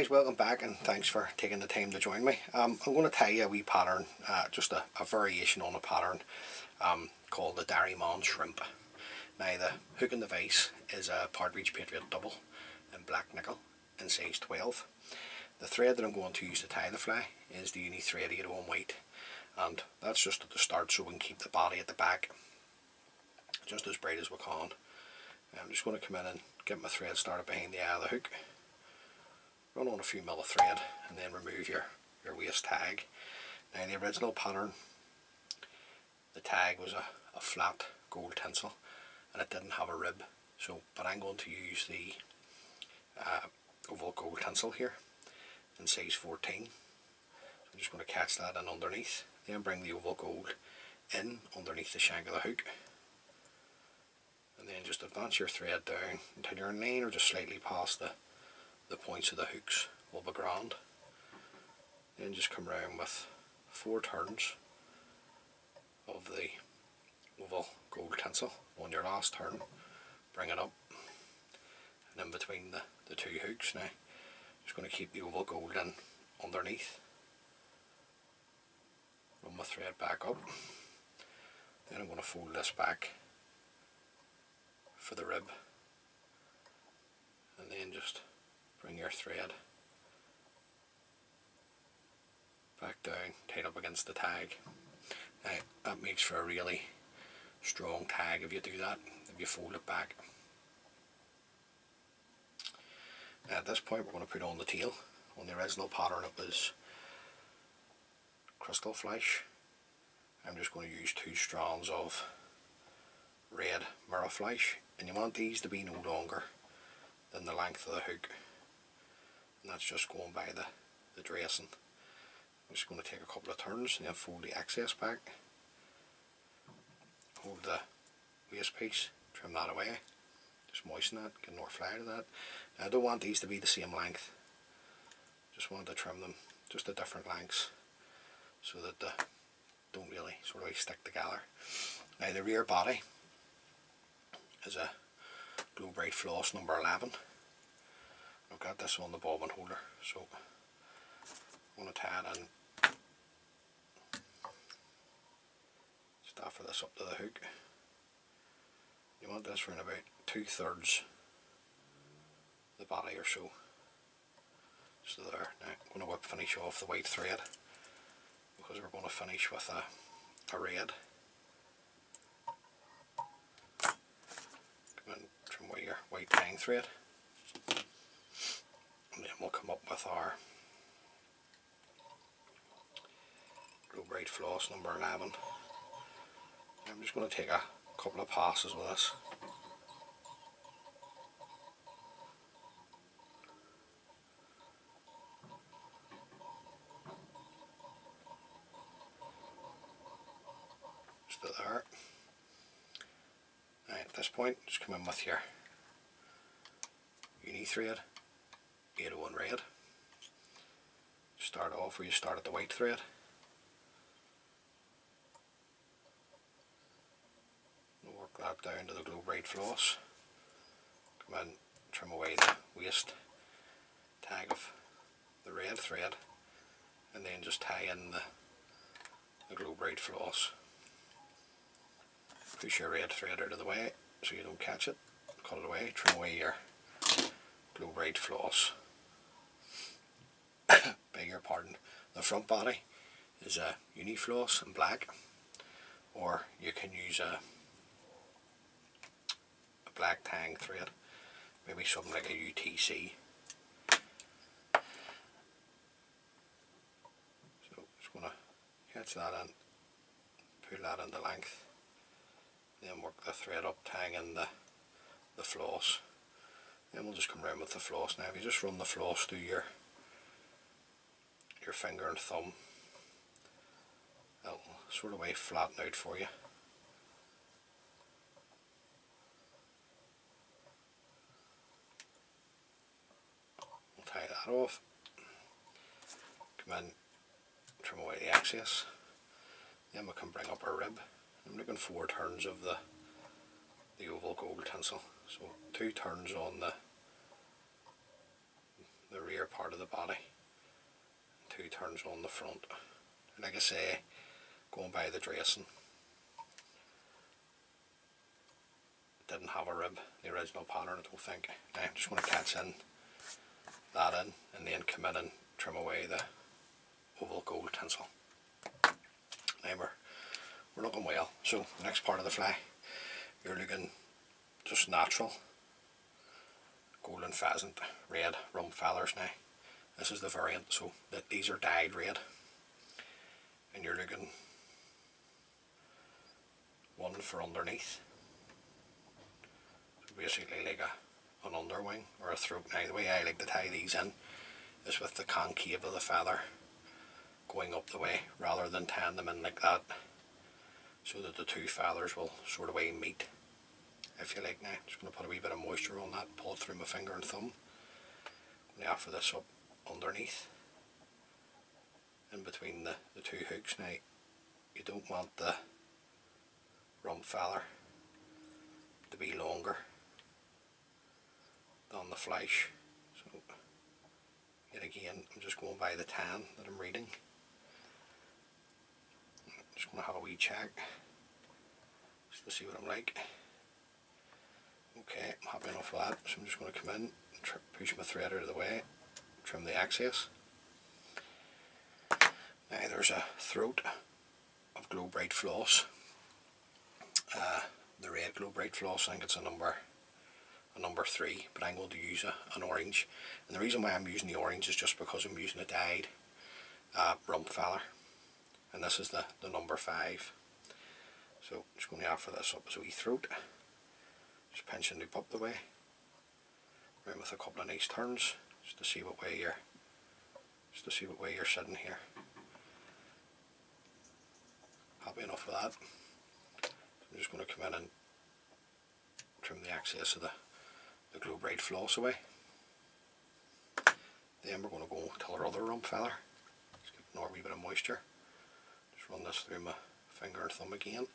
guys, welcome back and thanks for taking the time to join me. I'm going to tell you a wee pattern, just a variation on a pattern called the Derry Man Shrimp. Now the hook and the vise is a Partridge Patriot double in black nickel in size 12. The thread that I'm going to use to tie the fly is the uni thread 801 white, and that's just at the start so we can keep the body at the back just as bright as we can. I'm just going to come in and get my thread started behind the eye of the hook. Run on a few mil of thread and then remove your waist tag. Now the original pattern, the tag was a flat gold tinsel and it didn't have a rib, but I'm going to use the oval gold tinsel here in size 14. So I'm just going to catch that in underneath, then bring the oval gold in underneath the shank of the hook, and then just advance your thread down until you're in line or just slightly past the points of the hooks will be grand. Then just come round with 4 turns of the oval gold tinsel. On your last turn, bring it up, and in between the 2 hooks now, just going to keep the oval gold in underneath. Run my thread back up. Then I'm going to fold this back for the rib, and then just bring your thread back down, tied up against the tag. Now that makes for a really strong tag if you do that, if you fold it back. Now at this point we're going to put on the tail. On the original pattern it was crystal flash. I'm just going to use 2 strands of red mirror flash, and you want these to be no longer than the length of the hook. And that's just going by the dressing. I'm just going to take a couple of turns and then fold the excess back. Hold the waist piece, trim that away, just moisten that, get more fly to that. Now, I don't want these to be the same length, just want to trim them just at different lengths so that they don't really sort of stick together. Now the rear body is a Glow Bright Floss number 11. I've got this on the bobbin holder, so I'm going to tie it in. Just offer this up to the hook. You want this around about 2/3 the body or so. So there. Now I'm going to finish off the white thread because we're going to finish with a red. Come in, trim away your white tying thread. And then we'll come up with our Glow Bright Floss number 11. I'm just going to take a couple of passes with this. Just to there. Now at this point, just come in with your uni thread, 801 red. Start off where you start at the white thread. Work that down to the Glow Bright Floss. Come in, trim away the waist tag of the red thread, and then just tie in the Glow Bright Floss. Push your red thread out of the way so you don't catch it. Cut it away, trim away your Glow Bright Floss. Beg your pardon. The front body is a uni floss in black, or you can use a black tang thread, maybe something like a UTC. So just going to catch that in, pull that into length, then work the thread up, tying in the floss. Then we'll just come around with the floss. Now if you just run the floss through your finger and thumb, it'll sort of way flatten out for you. We'll tie that off. Come in, trim away the excess. Then we can bring up our rib. I'm looking 4 turns of the oval gold tinsel. So 2 turns on the rear part of the body, 2 turns on the front. And like I say, going by the dressing, didn't have a rib, the original pattern, I don't think. Now I'm just going to catch in that in, and then come in and trim away the oval gold tinsel. Now we're looking well. So the next part of the fly, you're looking just natural golden pheasant, red rump feathers. Now this is the variant, so that these are dyed red, and you're looking one for underneath, so basically like an underwing or a throat. Now the way I like to tie these in is with the concave of the feather going up the way, rather than tying them in like that, so that the 2 feathers will sort of way meet, if you like. Now I'm just going to put a wee bit of moisture on that, pull it through my finger and thumb. Now offer this up underneath, in between the 2 hooks. Now you don't want the rump feather to be longer than the flesh, so yet again I'm just going by the tan that I'm reading. I'm just going to have a wee check just to see what I'm like. Okay, I'm happy enough with that, so I'm just going to come in and push my thread out of the way, trim the excess. Now there's a throat of Glow Bright floss, the red Glow Bright floss. I think it's a number 3, but I'm going to use an orange, and the reason why I'm using the orange is just because I'm using a dyed rump feather, and this is the number 5. So I'm just going to offer this up as a wee throat, just pinch and loop up the way, around with a couple of nice turns, just to see what way you're sitting here. Happy enough with that. I'm just going to come in and trim the excess of the Glow Bright floss away. Then we're going to go to our other rump feather. Just get another wee bit of moisture. Just run this through my finger and thumb again.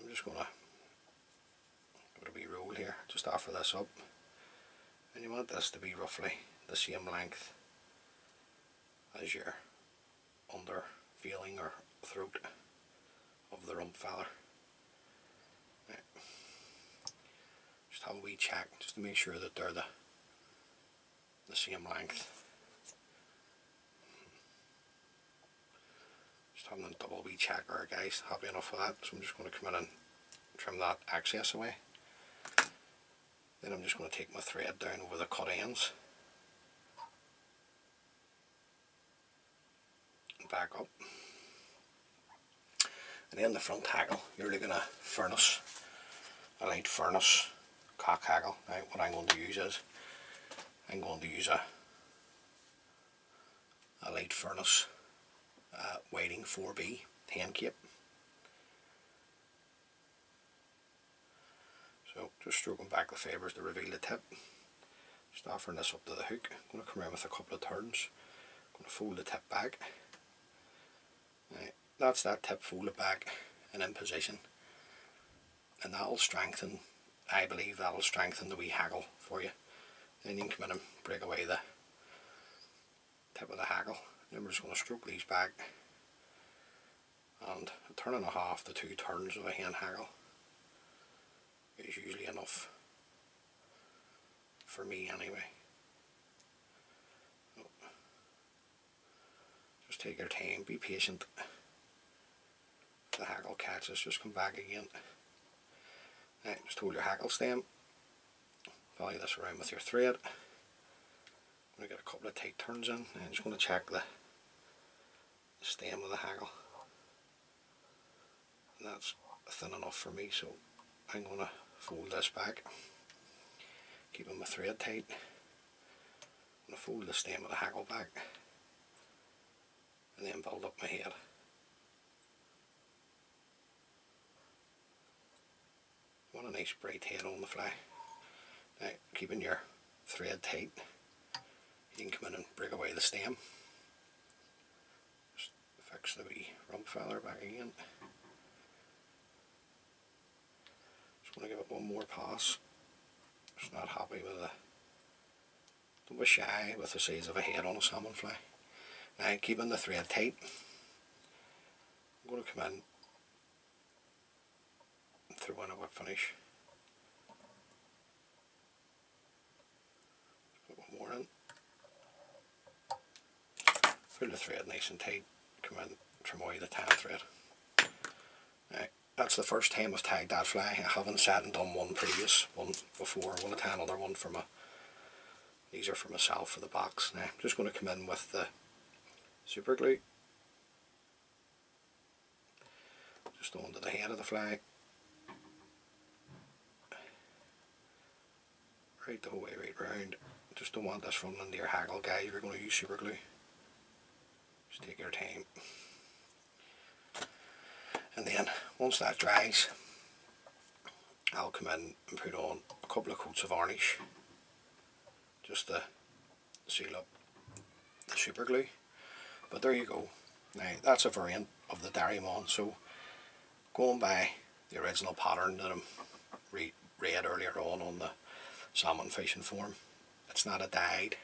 I'm just going to give it a wee roll here, just offer this up. And you want this to be roughly the same length as your under feeling or throat of the rump feather. Right. Just have a wee check just to make sure that they're the same length. Just having a double wee check there, guys. Happy enough with that. So I'm just going to come in and trim that excess away. Then I'm just going to take my thread down over the cut ends and back up. And then the front hackle, you're looking at furnace, a light furnace cock hackle. Now what I'm going to use is, I'm going to use a light furnace Whiting 4B hand cape. So just stroking back the fibres to reveal the tip. Just offering this up to the hook. I'm going to come around with a couple of turns. I'm going to fold the tip back. Right, that's that tip folded back and in position. And that'll strengthen, I believe that'll strengthen the wee hackle for you. Then you can come in and break away the tip of the hackle. Then we're just going to stroke these back. And a turn and a half to 2 turns of a hand hackle is usually enough for me anyway. Just take your time, be patient. If the hackle catches, just come back again. Right, just hold your hackle stem, volley this around with your thread. I'm going to get a couple of tight turns in, and I'm just going to check the stem of the hackle. And that's thin enough for me, so I'm going to fold this back, keeping my thread tight. I'm going to fold the stem of the hackle back, and then build up my head. I want a nice bright head on the fly. Now, keeping your thread tight, you can come in and break away the stem. Just fix the wee rump feather back again. Just want to give it one more pass. Just not happy with the Don't be shy with the size of a head on a salmon fly. Now, keeping the thread tight, I'm going to come in and throw in a whip finish. Put one more in. Pull the thread nice and tight. Come in, trim away the tan thread. Now, that's the first time I've tagged that fly. I haven't sat and done one before. I want to tie another one for these are for myself for the box. Now, I'm just going to come in with the super glue just onto the head of the fly, right the whole way right round. Just don't want this running into your hackle, guys. You're going to use super glue. Just take your time. And then once that dries, I'll come in and put on a couple of coats of varnish just to seal up the super glue. But there you go. Now, that's a variant of the Derry Man. So going by the original pattern that I read earlier on the salmon fishing form, it's not a dyed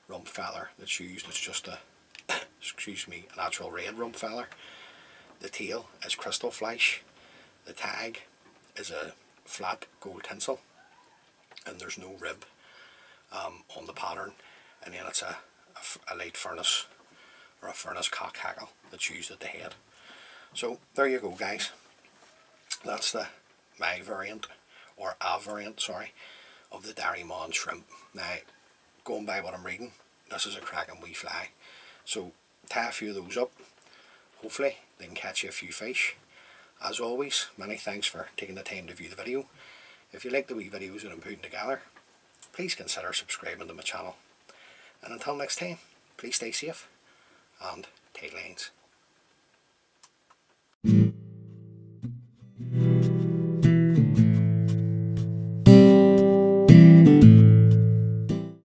rump feather that's used. It's just a excuse me, a natural red rump feather. The tail is crystal flash. The tag is a flat gold tinsel, and there's no rib on the pattern. And then it's a light furnace or a furnace cock hackle that's used at the head. So there you go, guys. That's my variant, or a variant, sorry, of the Derry Man Shrimp. Now, going by what I'm reading, this is a cracking wee fly. So tie a few of those up. Hopefully they can catch you a few fish. As always, many thanks for taking the time to view the video. If you like the wee videos that I'm putting together, please consider subscribing to my channel. And until next time, please stay safe and tight lines.